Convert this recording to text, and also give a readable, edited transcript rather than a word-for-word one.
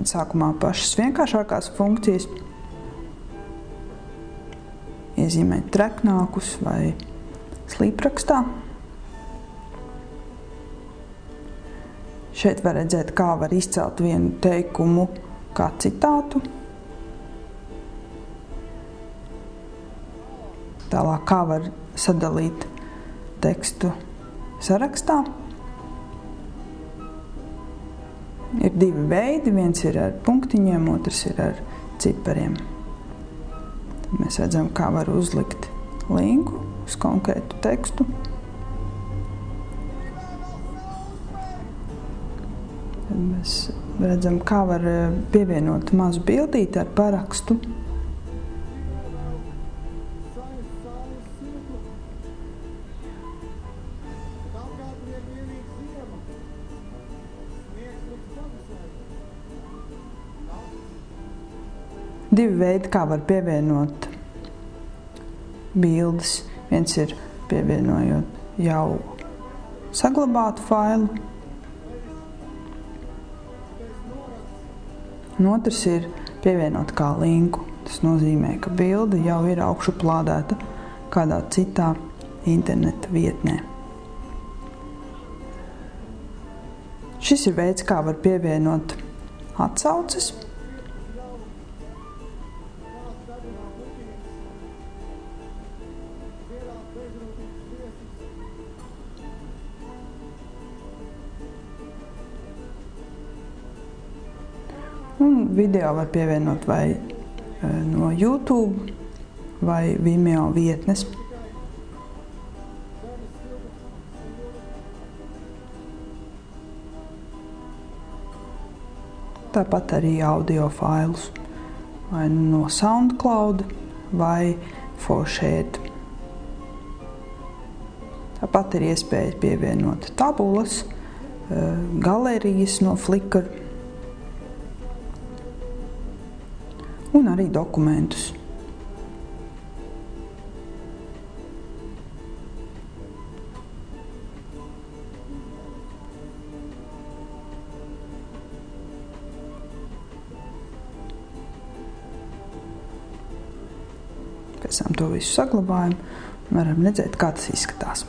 sākumā pašas vienkāršākās funkcijas, iezīmēt treknākus vai slīprakstā. Šeit var redzēt, kā var izcelt vienu teikumu kā citātu. Tālāk, kā var sadalīt tekstu sarakstā. Ir divi veidi, viens ir ar punktiņiem, otrs ir ar cipariem. Tad mēs redzam, kā var uzlikt linku uz konkrētu tekstu. Tad mēs redzam, kā var pievienot mazu bildīti ar parakstu. Divi veidi, kā var pievienot bildes. Viens ir pievienojot jau saglabātu failu. Un otrs ir pievienot kā linku. Tas nozīmē, ka bilde jau ir augšuplādēta kādā citā interneta vietnē. Šis ir veids, kā var pievienot atsauces. Un video var pievienot vai no YouTube vai Vimeo vietnes. Tāpat arī audio failus vai no SoundCloud vai Forshared. Tāpat ir iespēja pievienot tabulas, galerijas no Flickr un arī dokumentus. Pēc tam to visu saglabājam un varam redzēt, kā tas izskatās.